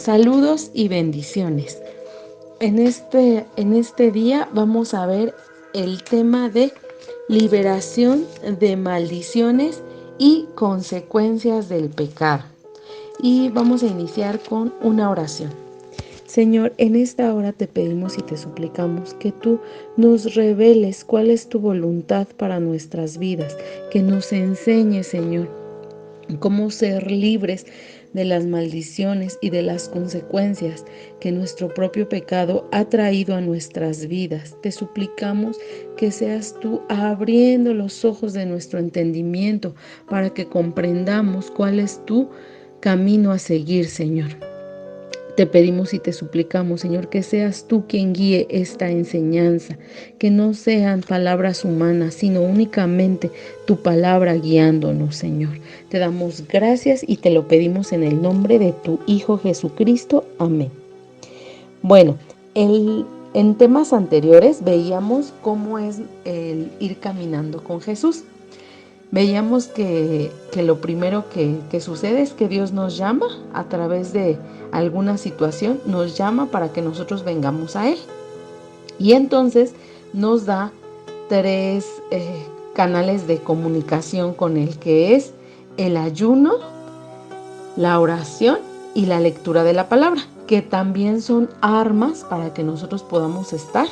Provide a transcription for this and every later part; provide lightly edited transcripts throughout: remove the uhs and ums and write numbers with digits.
Saludos y bendiciones. En este día vamos a ver el tema de liberación de maldiciones y consecuencias del pecado. Y vamos a iniciar con una oración. Señor, en esta hora te pedimos y te suplicamos que tú nos reveles cuál es tu voluntad para nuestras vidas, que nos enseñes, Señor, cómo ser libres de las maldiciones y de las consecuencias que nuestro propio pecado ha traído a nuestras vidas. Te suplicamos que seas tú abriendo los ojos de nuestro entendimiento para que comprendamos cuál es tu camino a seguir, Señor. Te pedimos y te suplicamos, Señor, que seas tú quien guíe esta enseñanza, que no sean palabras humanas, sino únicamente tu palabra guiándonos, Señor. Te damos gracias y te lo pedimos en el nombre de tu Hijo Jesucristo. Amén. Bueno, en temas anteriores veíamos cómo es el ir caminando con Jesús. Veíamos que lo primero que sucede es que Dios nos llama a través de alguna situación, nos llama para que nosotros vengamos a Él. Y entonces nos da tres canales de comunicación con Él, que es el ayuno, la oración y la lectura de la palabra, que también son armas para que nosotros podamos estar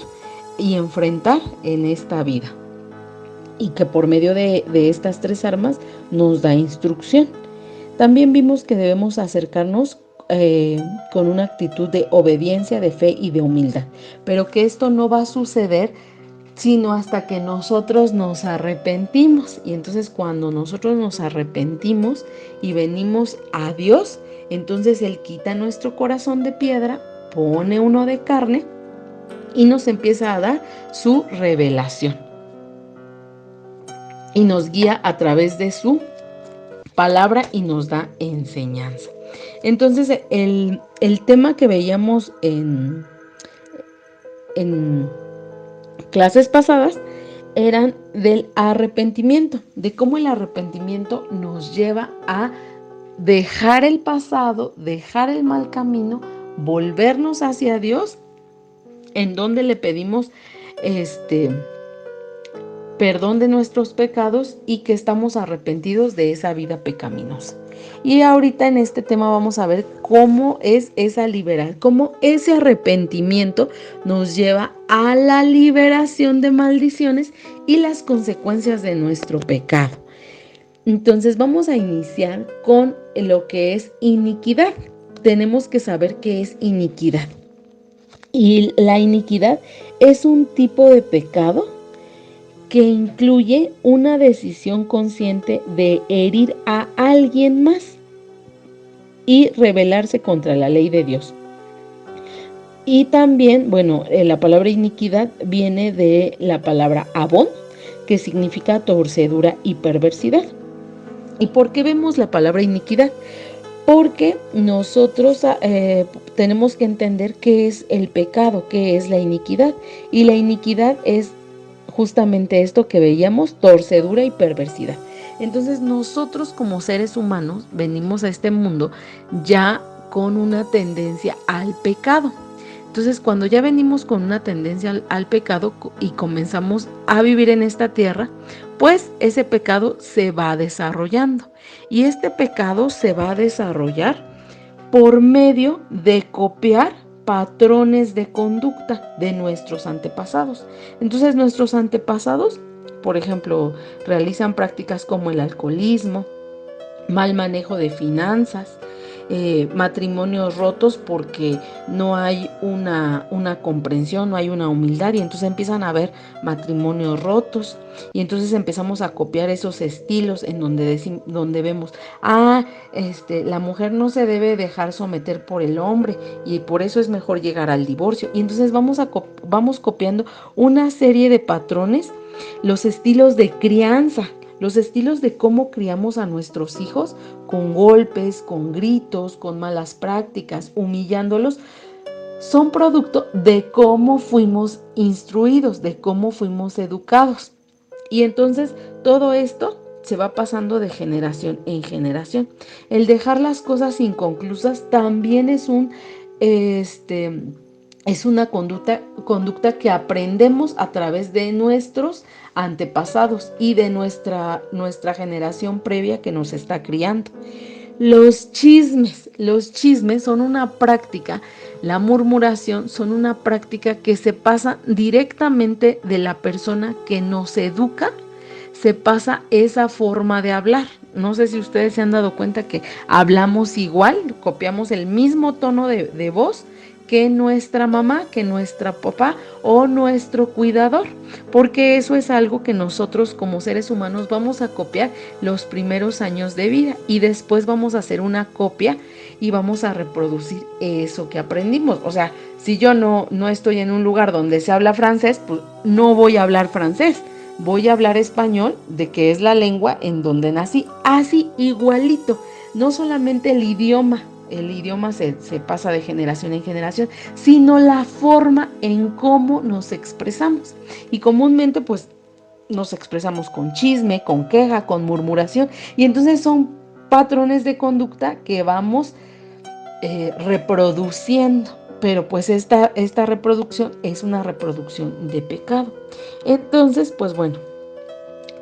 y enfrentar en esta vida. Y que por medio de estas tres armas nos da instrucción. También vimos que debemos acercarnos con una actitud de obediencia, de fe y de humildad, pero que esto no va a suceder sino hasta que nosotros nos arrepentimos. Y entonces cuando nosotros nos arrepentimos y venimos a Dios, entonces Él quita nuestro corazón de piedra, pone uno de carne y nos empieza a dar su revelación. Y nos guía a través de su palabra y nos da enseñanza. Entonces, el tema que veíamos en clases pasadas eran del arrepentimiento, de cómo el arrepentimiento nos lleva a dejar el pasado, dejar el mal camino, volvernos hacia Dios, en donde le pedimos perdón de nuestros pecados y que estamos arrepentidos de esa vida pecaminosa. Y ahorita en este tema vamos a ver cómo es esa liberación, cómo ese arrepentimiento nos lleva a la liberación de maldiciones y las consecuencias de nuestro pecado. Entonces vamos a iniciar con lo que es iniquidad. Tenemos que saber qué es iniquidad. Y la iniquidad es un tipo de pecado que incluye una decisión consciente de herir a alguien más y rebelarse contra la ley de Dios. Y también, la palabra iniquidad viene de la palabra abón, que significa torcedura y perversidad. ¿Y por qué vemos la palabra iniquidad? Porque nosotros tenemos que entender qué es el pecado, qué es la iniquidad. Y la iniquidad es justamente esto que veíamos, torcedura y perversidad. Entonces nosotros como seres humanos venimos a este mundo ya con una tendencia al pecado. Entonces cuando ya venimos con una tendencia al pecado y comenzamos a vivir en esta tierra, pues ese pecado se va desarrollando. Y este pecado se va a desarrollar por medio de copiar patrones de conducta de nuestros antepasados. Entonces nuestros antepasados, por ejemplo, realizan prácticas como el alcoholismo, mal manejo de finanzas, matrimonios rotos porque no hay una comprensión, no hay una humildad, y entonces empiezan a haber matrimonios rotos y entonces empezamos a copiar esos estilos en donde vemos, la mujer no se debe dejar someter por el hombre y por eso es mejor llegar al divorcio, y entonces vamos copiando una serie de patrones, los estilos de crianza, los estilos de cómo criamos a nuestros hijos, con golpes, con gritos, con malas prácticas, humillándolos, son producto de cómo fuimos instruidos, de cómo fuimos educados. Y entonces todo esto se va pasando de generación en generación. El dejar las cosas inconclusas también es es una conducta que aprendemos a través de nuestros antepasados y de nuestra generación previa que nos está criando. Los chismes son una práctica, la murmuración son una práctica que se pasa directamente de la persona que nos educa, se pasa esa forma de hablar. No sé si ustedes se han dado cuenta que hablamos igual, copiamos el mismo tono de voz que nuestra mamá, que nuestra papá o nuestro cuidador, porque eso es algo que nosotros como seres humanos vamos a copiar los primeros años de vida y después vamos a hacer una copia y vamos a reproducir eso que aprendimos. O sea, si yo no estoy en un lugar donde se habla francés, pues no voy a hablar francés, voy a hablar español, de que es la lengua en donde nací, así igualito, no solamente el idioma se pasa de generación en generación, sino la forma en cómo nos expresamos. Y comúnmente pues nos expresamos con chisme, con queja, con murmuración, y entonces son patrones de conducta que vamos reproduciendo. Pero pues esta reproducción es una reproducción de pecado. Entonces, pues bueno,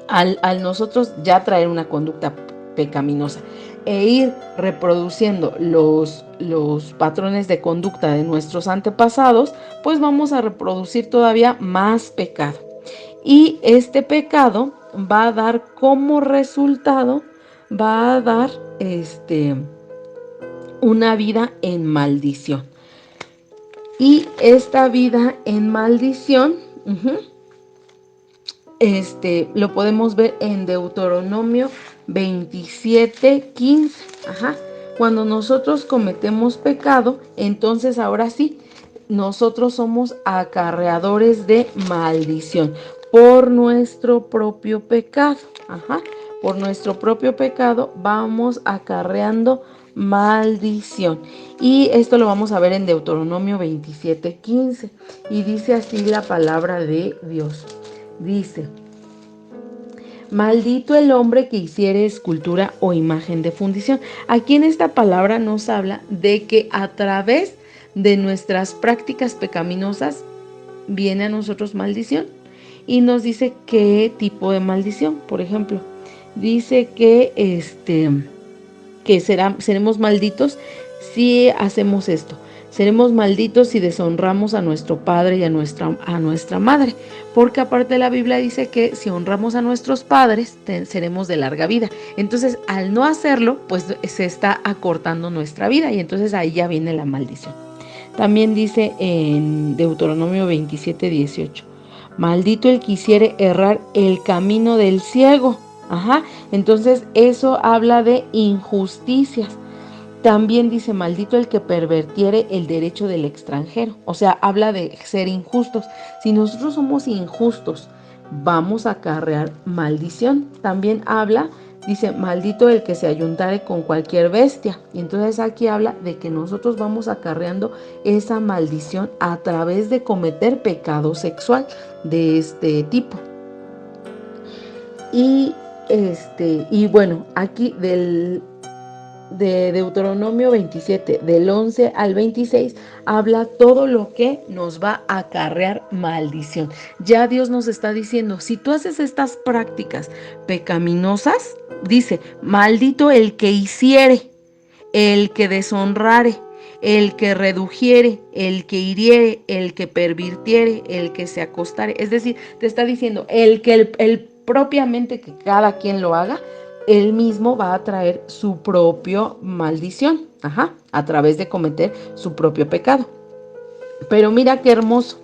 al nosotros ya traer una conducta pecaminosa e ir reproduciendo los patrones de conducta de nuestros antepasados, pues vamos a reproducir todavía más pecado. Y este pecado va a dar como resultado, va a dar una vida en maldición. Y esta vida en maldición, lo podemos ver en Deuteronomio 27:15. Cuando nosotros cometemos pecado, entonces ahora sí, nosotros somos acarreadores de maldición por nuestro propio pecado. Por nuestro propio pecado vamos acarreando maldición. Y esto lo vamos a ver en Deuteronomio 27:15. Y dice así la palabra de Dios. Dice: maldito el hombre que hiciere escultura o imagen de fundición. Aquí en esta palabra nos habla de que a través de nuestras prácticas pecaminosas viene a nosotros maldición. Y nos dice qué tipo de maldición. Por ejemplo, dice que seremos malditos si hacemos esto. Seremos malditos si deshonramos a nuestro padre y a nuestra madre, porque aparte la Biblia dice que si honramos a nuestros padres seremos de larga vida. Entonces, al no hacerlo, pues se está acortando nuestra vida y entonces ahí ya viene la maldición. También dice en Deuteronomio 27:18, maldito el que hiciere errar el camino del ciego. Entonces eso habla de injusticias. También dice, maldito el que pervertiere el derecho del extranjero. O sea, habla de ser injustos. Si nosotros somos injustos, vamos a acarrear maldición. También habla, dice, maldito el que se ayuntare con cualquier bestia. Y entonces aquí habla de que nosotros vamos acarreando esa maldición a través de cometer pecado sexual de este tipo. Y bueno, aquí de Deuteronomio 27, del 11 al 26, habla todo lo que nos va a acarrear maldición. Ya Dios nos está diciendo, si tú haces estas prácticas pecaminosas, dice, maldito el que hiciere, el que deshonrare, el que redujere, el que hiriere, el que pervirtiere, el que se acostare. Es decir, te está diciendo, el propiamente que cada quien lo haga, él mismo va a traer su propia maldición, a través de cometer su propio pecado. Pero mira qué hermoso.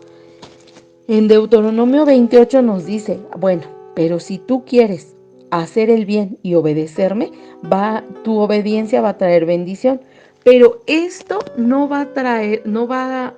En Deuteronomio 28 nos dice, bueno, pero si tú quieres hacer el bien y obedecerme, tu obediencia va a traer bendición. Pero esto no va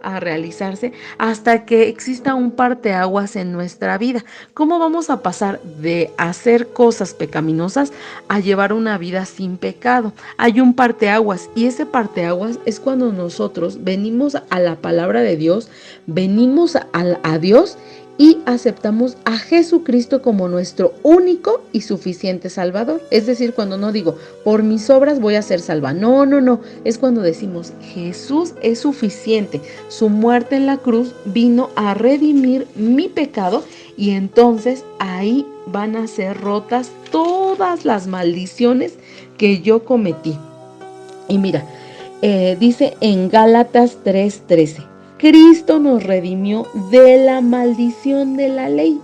a realizarse hasta que exista un parteaguas en nuestra vida. ¿Cómo vamos a pasar de hacer cosas pecaminosas a llevar una vida sin pecado? Hay un parteaguas y ese parteaguas es cuando nosotros venimos a la palabra de Dios, venimos a Dios y aceptamos a Jesucristo como nuestro único y suficiente Salvador. Es decir, cuando no digo, por mis obras voy a ser salva. No, no, no. Es cuando decimos, Jesús es suficiente. Su muerte en la cruz vino a redimir mi pecado y entonces ahí van a ser rotas todas las maldiciones que yo cometí. Y mira, dice en Gálatas 3:13, Cristo nos redimió de la maldición de la ley,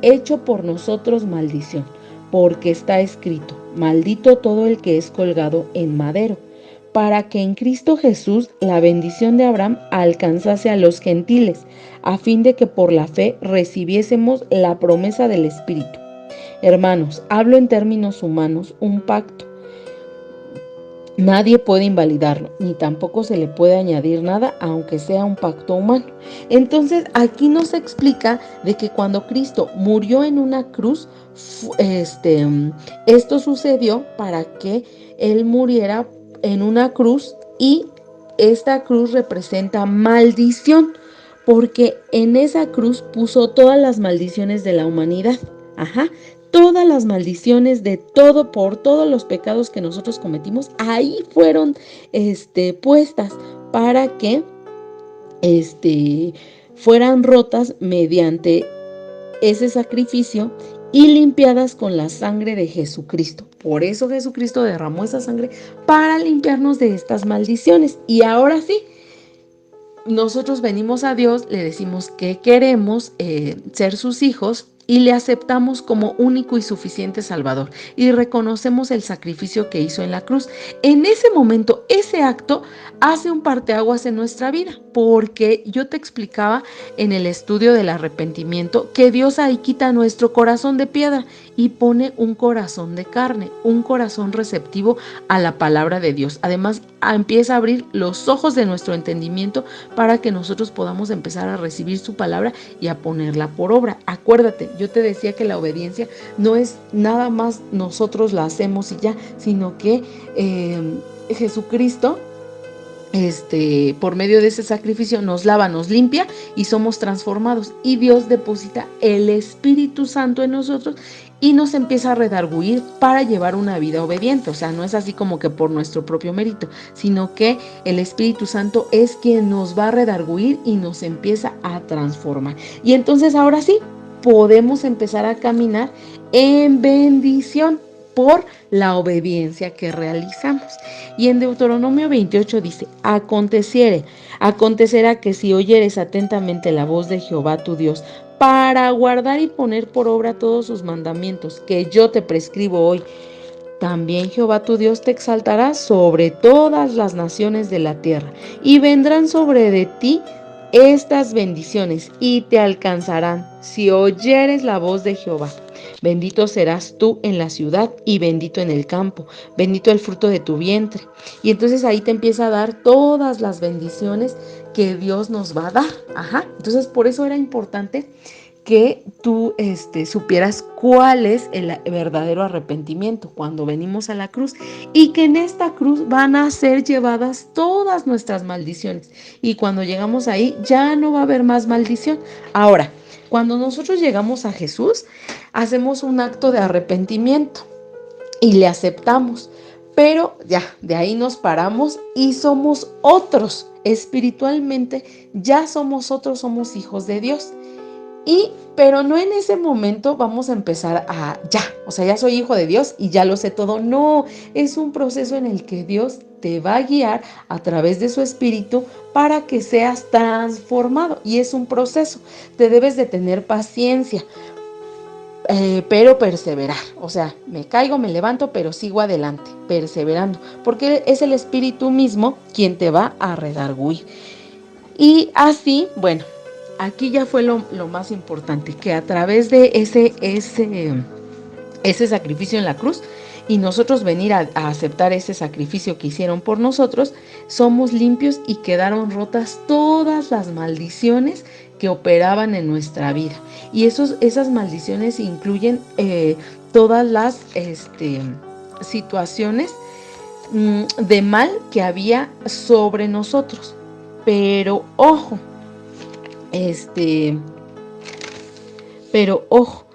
hecho por nosotros maldición, porque está escrito, maldito todo el que es colgado en madero, para que en Cristo Jesús la bendición de Abraham alcanzase a los gentiles, a fin de que por la fe recibiésemos la promesa del Espíritu. Hermanos, hablo en términos humanos, un pacto. Nadie puede invalidarlo, ni tampoco se le puede añadir nada, aunque sea un pacto humano. Entonces, aquí nos explica de que cuando Cristo murió en una cruz, esto sucedió para que Él muriera en una cruz y esta cruz representa maldición, porque en esa cruz puso todas las maldiciones de la humanidad. Ajá. Todas las maldiciones de todo, por todos los pecados que nosotros cometimos, ahí fueron puestas para que fueran rotas mediante ese sacrificio y limpiadas con la sangre de Jesucristo. Por eso Jesucristo derramó esa sangre para limpiarnos de estas maldiciones. Y ahora sí, nosotros venimos a Dios, le decimos que queremos ser sus hijos y le aceptamos como único y suficiente Salvador y reconocemos el sacrificio que hizo en la cruz. En ese momento, ese acto hace un parteaguas en nuestra vida, porque yo te explicaba en el estudio del arrepentimiento que Dios ahí quita nuestro corazón de piedra y pone un corazón de carne, un corazón receptivo a la palabra de Dios. Además, empieza a abrir los ojos de nuestro entendimiento para que nosotros podamos empezar a recibir su palabra y a ponerla por obra. Acuérdate, yo te decía que la obediencia no es nada más nosotros la hacemos y ya, sino que Jesucristo, por medio de ese sacrificio nos lava, nos limpia y somos transformados, y Dios deposita el Espíritu Santo en nosotros y nos empieza a redarguir para llevar una vida obediente. O sea, no es así como que por nuestro propio mérito, sino que el Espíritu Santo es quien nos va a redarguir y nos empieza a transformar. Y entonces ahora sí, podemos empezar a caminar en bendición por la obediencia que realizamos. Y en Deuteronomio 28 dice, acontecerá que si oyeres atentamente la voz de Jehová tu Dios, para guardar y poner por obra todos sus mandamientos que yo te prescribo hoy, también Jehová tu Dios te exaltará sobre todas las naciones de la tierra, y vendrán sobre de ti estas bendiciones, y te alcanzarán si oyeres la voz de Jehová. Bendito serás tú en la ciudad y bendito en el campo, bendito el fruto de tu vientre. Y entonces ahí te empieza a dar todas las bendiciones que Dios nos va a dar. Ajá. Entonces por eso era importante que tú supieras cuál es el verdadero arrepentimiento cuando venimos a la cruz, y que en esta cruz van a ser llevadas todas nuestras maldiciones, y cuando llegamos ahí ya no va a haber más maldición. Ahora, cuando nosotros llegamos a Jesús, hacemos un acto de arrepentimiento y le aceptamos, pero ya, de ahí nos paramos y somos otros. Espiritualmente ya somos otros, somos hijos de Dios. Pero no en ese momento vamos a empezar ya soy hijo de Dios y ya lo sé todo. No, es un proceso en el que Dios te va a guiar a través de su Espíritu para que seas transformado, y es un proceso. Te debes de tener paciencia, pero perseverar. O sea, me caigo, me levanto, pero sigo adelante, perseverando, porque es el Espíritu mismo quien te va a redarguir. Y así, bueno, aquí ya fue lo más importante, que a través de ese sacrificio en la cruz, y nosotros venir a aceptar ese sacrificio que hicieron por nosotros, somos limpios y quedaron rotas todas las maldiciones que operaban en nuestra vida. Y esas maldiciones incluyen todas las situaciones de mal que había sobre nosotros. Pero ojo, Pero ojo,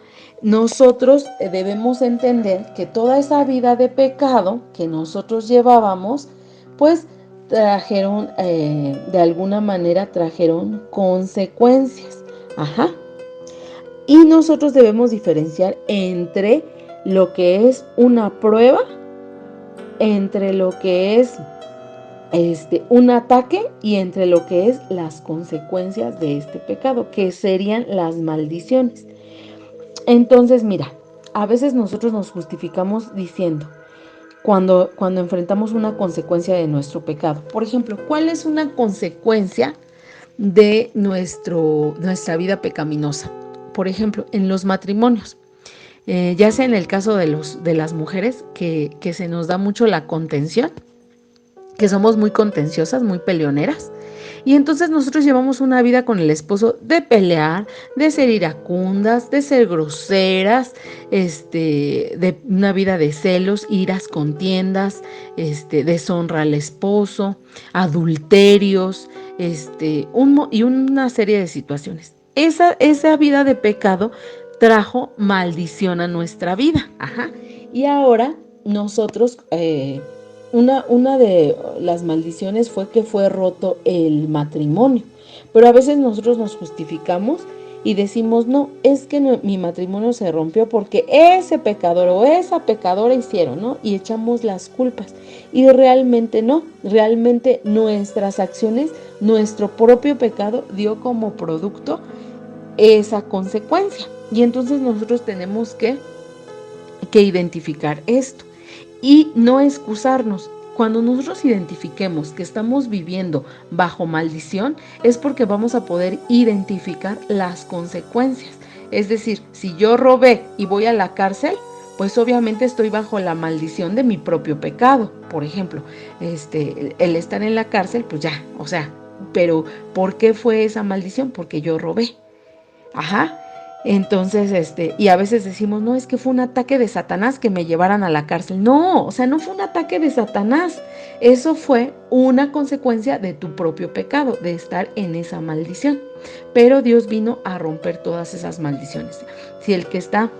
nosotros debemos entender que toda esa vida de pecado que nosotros llevábamos, pues trajeron, de alguna manera trajeron consecuencias. Ajá. Y nosotros debemos diferenciar entre lo que es una prueba, entre lo que es un ataque y entre lo que es las consecuencias de este pecado, que serían las maldiciones. Entonces, mira, a veces nosotros nos justificamos diciendo, cuando enfrentamos una consecuencia de nuestro pecado. Por ejemplo, ¿cuál es una consecuencia de nuestra vida pecaminosa? Por ejemplo, en los matrimonios. Ya sea en el caso de las mujeres, que se nos da mucho la contención, que somos muy contenciosas, muy peleoneras. Y entonces nosotros llevamos una vida con el esposo de pelear, de ser iracundas, de ser groseras, de una vida de celos, iras, contiendas, deshonra al esposo, adulterios, y una serie de situaciones. Esa vida de pecado trajo maldición a nuestra vida. Ajá. Y ahora nosotros, una de las maldiciones fue que fue roto el matrimonio. Pero a veces nosotros nos justificamos y decimos, no, es que mi matrimonio se rompió porque ese pecador o esa pecadora hicieron, ¿no? Y echamos las culpas. Y realmente no, realmente nuestras acciones, nuestro propio pecado dio como producto esa consecuencia. Y entonces nosotros tenemos que identificar esto y no excusarnos. Cuando nosotros identifiquemos que estamos viviendo bajo maldición, es porque vamos a poder identificar las consecuencias. Es decir, si yo robé y voy a la cárcel, pues obviamente estoy bajo la maldición de mi propio pecado. Por ejemplo, el estar en la cárcel, pues ya, o sea, pero ¿por qué fue esa maldición? Porque yo robé. Ajá. Entonces, y a veces decimos, no, es que fue un ataque de Satanás que me llevaran a la cárcel. No, o sea, no fue un ataque de Satanás. Eso fue una consecuencia de tu propio pecado, de estar en esa maldición. Pero Dios vino a romper todas esas maldiciones. Si el que está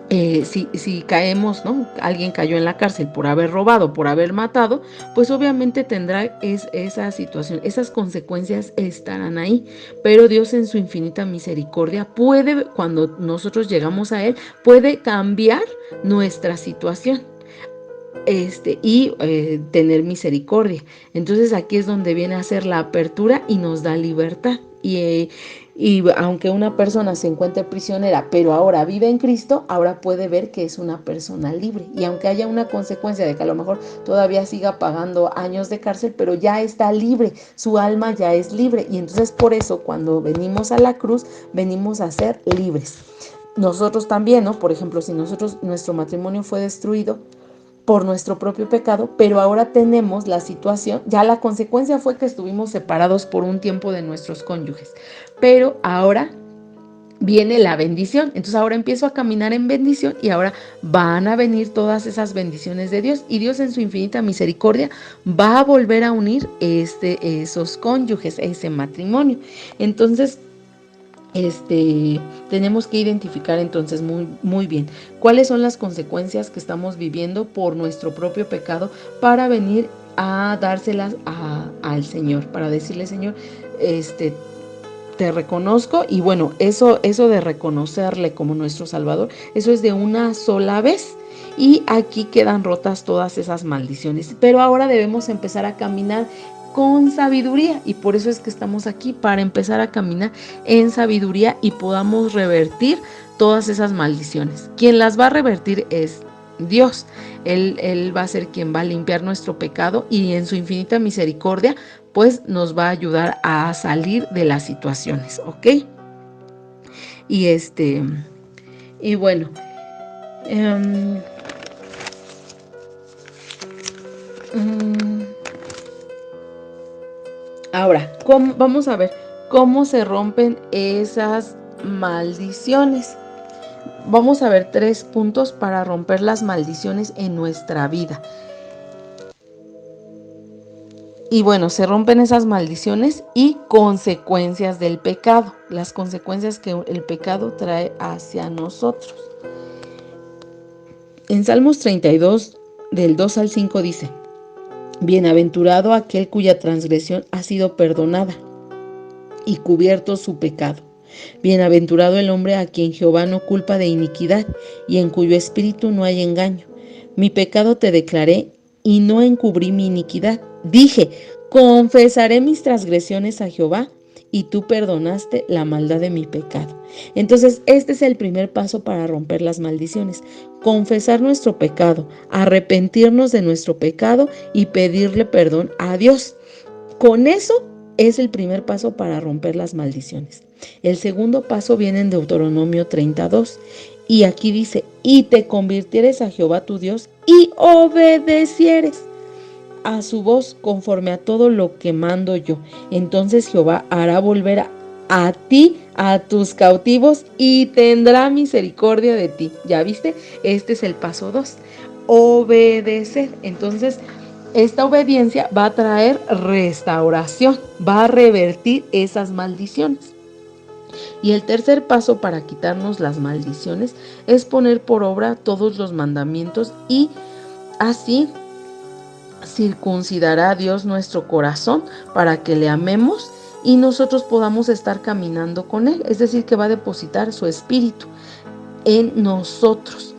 si caemos, ¿no? Alguien cayó en la cárcel por haber robado, por haber matado, pues obviamente tendrá esa situación, esas consecuencias estarán ahí. Pero Dios en su infinita misericordia puede, cuando nosotros llegamos a Él, puede cambiar nuestra situación. Tener misericordia. Entonces aquí es donde viene a ser la apertura y nos da libertad. Y aunque una persona se encuentre prisionera, pero ahora vive en Cristo, ahora puede ver que es una persona libre. Y aunque haya una consecuencia de que a lo mejor todavía siga pagando años de cárcel, pero ya está libre, su alma ya es libre. Y entonces por eso cuando venimos a la cruz, venimos a ser libres. Nosotros también, ¿no? Por ejemplo, si nuestro matrimonio fue destruido por nuestro propio pecado, pero ahora tenemos la situación, ya la consecuencia fue que estuvimos separados por un tiempo de nuestros cónyuges, pero ahora viene la bendición. Entonces ahora empiezo a caminar en bendición y ahora van a venir todas esas bendiciones de Dios, y Dios en su infinita misericordia va a volver a unir esos cónyuges, ese matrimonio. Entonces tenemos que identificar entonces muy, muy bien cuáles son las consecuencias que estamos viviendo por nuestro propio pecado, para venir a dárselas al Señor, para decirle, Señor, te reconozco. Y bueno, eso de reconocerle como nuestro Salvador, eso es de una sola vez. Y aquí quedan rotas todas esas maldiciones. Pero ahora debemos empezar a caminar con sabiduría, y por eso es que estamos aquí, para empezar a caminar en sabiduría y podamos revertir todas esas maldiciones. Quien las va a revertir es Dios. Él va a ser quien va a limpiar nuestro pecado, y en su infinita misericordia pues nos va a ayudar a salir de las situaciones, ¿ok? Y bueno, ahora, vamos a ver cómo se rompen esas maldiciones. Vamos a ver 3 puntos para romper las maldiciones en nuestra vida. Y bueno, se rompen esas maldiciones y consecuencias del pecado, las consecuencias que el pecado trae hacia nosotros. En Salmos 32, del 2 al 5 dice: Bienaventurado aquel cuya transgresión ha sido perdonada y cubierto su pecado. Bienaventurado el hombre a quien Jehová no culpa de iniquidad y en cuyo espíritu no hay engaño. Mi pecado te declaré y no encubrí mi iniquidad. Dije, confesaré mis transgresiones a Jehová y tú perdonaste la maldad de mi pecado. Entonces, este es el primer paso para romper las maldiciones. Confesar nuestro pecado, arrepentirnos de nuestro pecado y pedirle perdón a Dios. Con eso es el primer paso para romper las maldiciones. El segundo paso viene en Deuteronomio 32 y aquí dice: y te convirtieres a Jehová tu Dios y obedecieres a su voz conforme a todo lo que mando yo. Entonces Jehová hará volver a ti a tus cautivos y tendrá misericordia de ti. ¿Ya viste? Este es el paso 2. Obedecer. Entonces, esta obediencia va a traer restauración, va a revertir esas maldiciones. Y el tercer paso para quitarnos las maldiciones es poner por obra todos los mandamientos y así circuncidará a Dios nuestro corazón para que le amemos y nosotros podamos estar caminando con Él. Es decir, que va a depositar su espíritu en nosotros,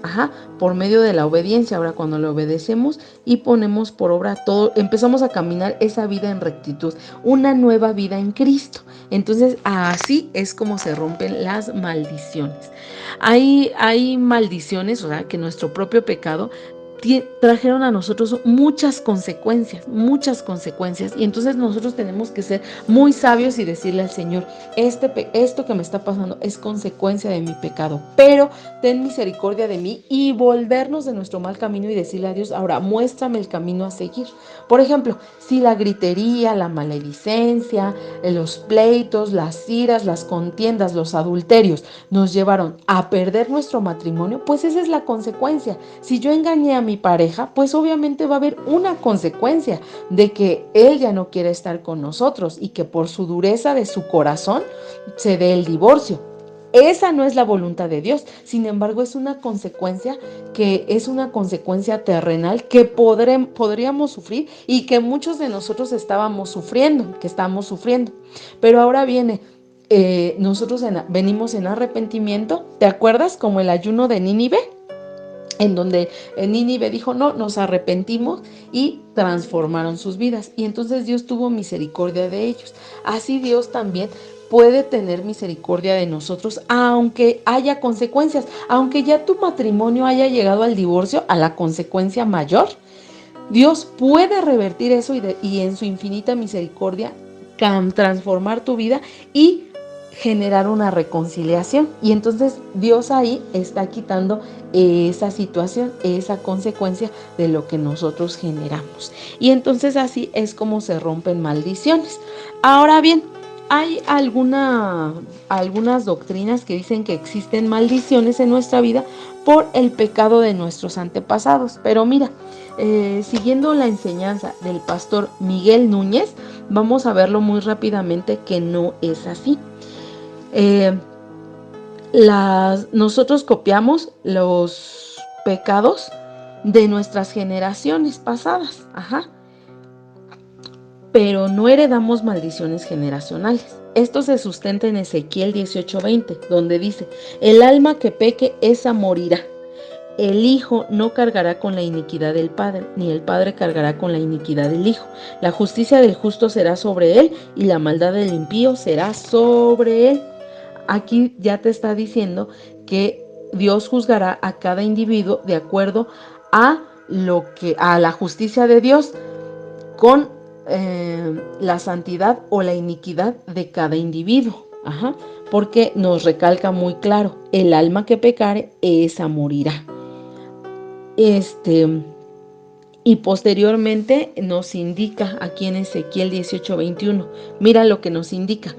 por medio de la obediencia. Ahora, cuando le obedecemos y ponemos por obra todo, empezamos a caminar esa vida en rectitud, una nueva vida en Cristo. Entonces, así es como se rompen las maldiciones. Hay maldiciones, o sea, que nuestro propio pecado trajeron a nosotros muchas consecuencias, y entonces nosotros tenemos que ser muy sabios y decirle al Señor: esto que me está pasando es consecuencia de mi pecado, pero ten misericordia de mí, y volvernos de nuestro mal camino y decirle a Dios: ahora muéstrame el camino a seguir. Por ejemplo, si la gritería, la maledicencia, los pleitos, las iras, las contiendas, los adulterios nos llevaron a perder nuestro matrimonio, pues esa es la consecuencia. Si yo engañé a mi pareja, pues obviamente va a haber una consecuencia de que él ya no quiere estar con nosotros y que por su dureza de su corazón se dé el divorcio. Esa no es la voluntad de Dios. Sin embargo, es una consecuencia terrenal que podríamos sufrir y que muchos de nosotros estamos sufriendo. Pero ahora viene, nosotros venimos en arrepentimiento. ¿Te acuerdas? Como el ayuno de Nínive, en donde Nínive dijo: no, nos arrepentimos, y transformaron sus vidas, y entonces Dios tuvo misericordia de ellos. Así Dios también puede tener misericordia de nosotros, aunque haya consecuencias, aunque ya tu matrimonio haya llegado al divorcio, a la consecuencia mayor. Dios puede revertir eso y en su infinita misericordia transformar tu vida y generar una reconciliación. Y entonces Dios ahí está quitando esa situación, esa consecuencia de lo que nosotros generamos. Y entonces así es como se rompen maldiciones. Ahora bien, hay algunas doctrinas que dicen que existen maldiciones en nuestra vida por el pecado de nuestros antepasados. Pero mira, siguiendo la enseñanza del pastor Miguel Núñez, vamos a verlo muy rápidamente que no es así. Nosotros copiamos los pecados de nuestras generaciones pasadas, pero no heredamos maldiciones generacionales. Esto se sustenta en Ezequiel 18:20, donde dice: el alma que peque, esa morirá. El hijo no cargará con la iniquidad del padre, ni el padre cargará con la iniquidad del hijo. La justicia del justo será sobre él, y la maldad del impío será sobre él. Aquí ya te está diciendo que Dios juzgará a cada individuo de acuerdo a la justicia de Dios, con la santidad o la iniquidad de cada individuo. Porque nos recalca muy claro: el alma que pecare, esa morirá. Y posteriormente nos indica aquí en Ezequiel 18:21, mira lo que nos indica: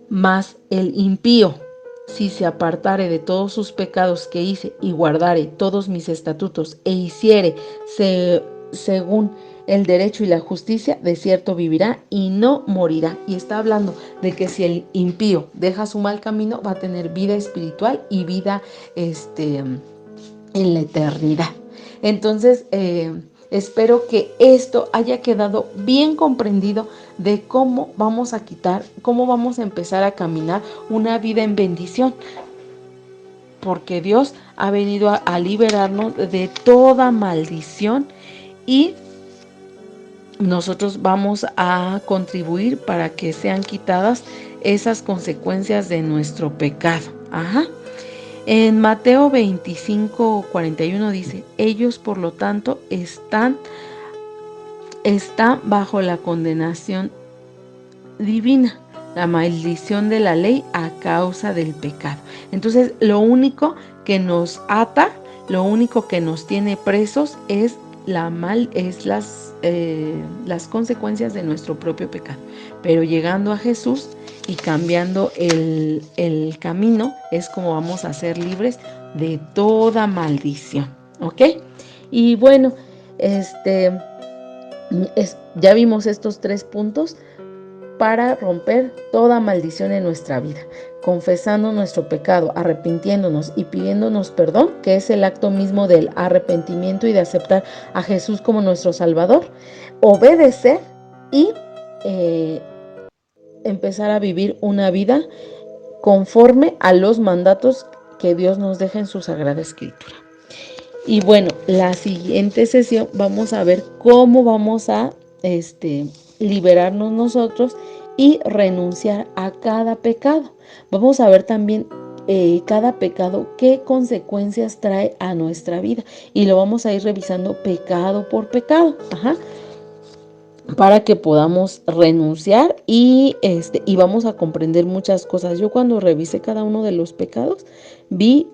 mas el impío, si se apartare de todos sus pecados que hice, y guardare todos mis estatutos, e hiciere según el derecho y la justicia, de cierto vivirá y no morirá. Y está hablando de que si el impío deja su mal camino, va a tener vida espiritual y vida en la eternidad. Entonces, espero que esto haya quedado bien comprendido de cómo vamos a quitar, cómo vamos a empezar a caminar una vida en bendición, porque Dios ha venido a liberarnos de toda maldición y nosotros vamos a contribuir para que sean quitadas esas consecuencias de nuestro pecado. Ajá. En Mateo 25:41 dice, ellos por lo tanto están bajo la condenación divina, la maldición de la ley a causa del pecado. Entonces, lo único que nos ata, lo único que nos tiene presos es las consecuencias de nuestro propio pecado. Pero llegando a Jesús y cambiando el camino, es como vamos a ser libres de toda maldición. ¿Ok? Y bueno, ya vimos estos 3 puntos para romper toda maldición en nuestra vida, confesando nuestro pecado, arrepintiéndonos y pidiéndonos perdón, que es el acto mismo del arrepentimiento y de aceptar a Jesús como nuestro Salvador, obedecer y empezar a vivir una vida conforme a los mandatos que Dios nos deja en su Sagrada Escritura. Y bueno, la siguiente sesión vamos a ver cómo vamos a liberarnos nosotros y renunciar a cada pecado. Vamos a ver también cada pecado, qué consecuencias trae a nuestra vida. Y lo vamos a ir revisando pecado por pecado. Ajá. Para que podamos renunciar y vamos a comprender muchas cosas. Yo cuando revisé cada uno de los pecados, vi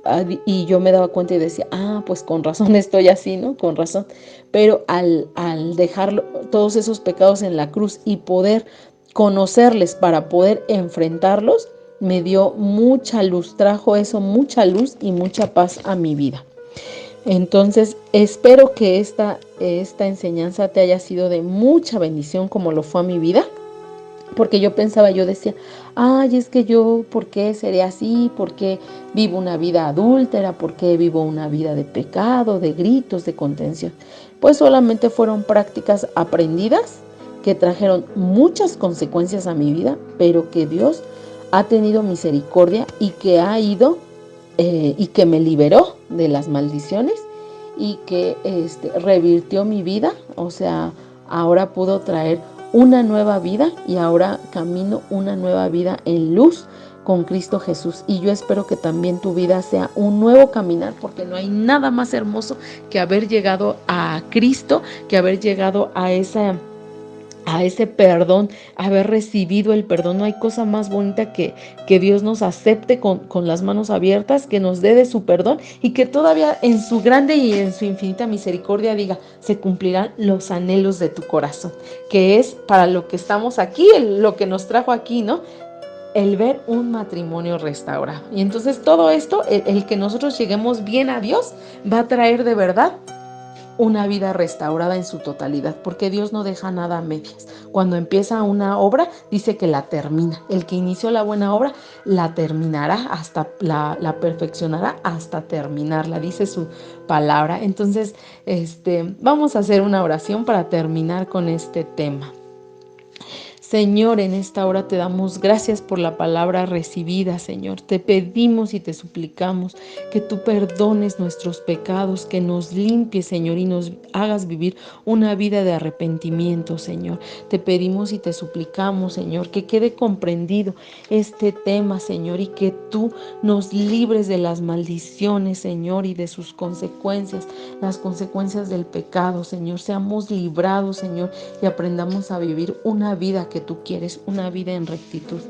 y yo me daba cuenta y decía, pues con razón estoy así, ¿no? Con razón. Pero al dejar todos esos pecados en la cruz y poder conocerles para poder enfrentarlos, me dio mucha luz, trajo eso mucha luz y mucha paz a mi vida. Entonces, espero que esta enseñanza te haya sido de mucha bendición como lo fue a mi vida, porque yo decía, es que yo, ¿por qué seré así? ¿Por qué vivo una vida adúltera? ¿Por qué vivo una vida de pecado, de gritos, de contención? Pues solamente fueron prácticas aprendidas que trajeron muchas consecuencias a mi vida, pero que Dios ha tenido misericordia y que ha ido y que me liberó de las maldiciones y que revirtió mi vida. O sea, ahora puedo traer una nueva vida y ahora camino una nueva vida en luz con Cristo Jesús. Y yo espero que también tu vida sea un nuevo caminar, porque no hay nada más hermoso que haber llegado a Cristo, que haber llegado a ese perdón, haber recibido el perdón. No hay cosa más bonita que Dios nos acepte con las manos abiertas, que nos dé de su perdón y que todavía en su grande y en su infinita misericordia diga, se cumplirán los anhelos de tu corazón, que es para lo que estamos aquí, lo que nos trajo aquí, ¿no? El ver un matrimonio restaurado. Y entonces todo esto, el que nosotros lleguemos bien a Dios, va a traer de verdad una vida restaurada en su totalidad, porque Dios no deja nada a medias. Cuando empieza una obra, dice que la termina. El que inició la buena obra, la terminará hasta, la perfeccionará hasta terminarla, dice su palabra. Entonces, vamos a hacer una oración para terminar con este tema. Señor, en esta hora te damos gracias por la palabra recibida, Señor. Te pedimos y te suplicamos que tú perdones nuestros pecados, que nos limpies, Señor, y nos hagas vivir una vida de arrepentimiento, Señor. Te pedimos y te suplicamos, Señor, que quede comprendido este tema, Señor, y que tú nos libres de las maldiciones, Señor, y de sus consecuencias, las consecuencias del pecado, Señor. Seamos librados, Señor, y aprendamos a vivir una vida que tú quieres, una vida en rectitud.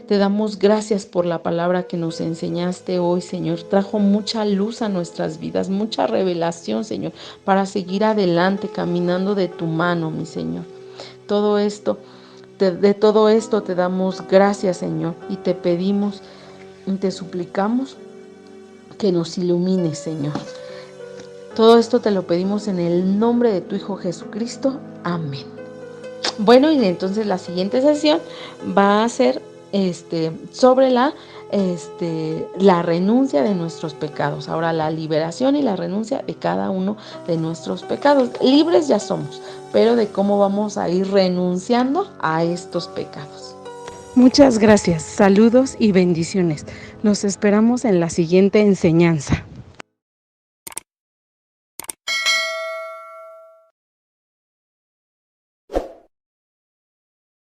Te damos gracias por la palabra que nos enseñaste hoy, Señor. Trajo mucha luz a nuestras vidas, mucha revelación, Señor, para seguir adelante caminando de tu mano, mi Señor. De todo esto te damos gracias, Señor, y te pedimos y te suplicamos que nos ilumines, Señor. Todo esto te lo pedimos en el nombre de tu Hijo Jesucristo. Amén. Bueno, y entonces la siguiente sesión va a ser sobre la renuncia de nuestros pecados. Ahora la liberación y la renuncia de cada uno de nuestros pecados. Libres ya somos, pero de cómo vamos a ir renunciando a estos pecados. Muchas gracias, saludos y bendiciones. Los esperamos en la siguiente enseñanza.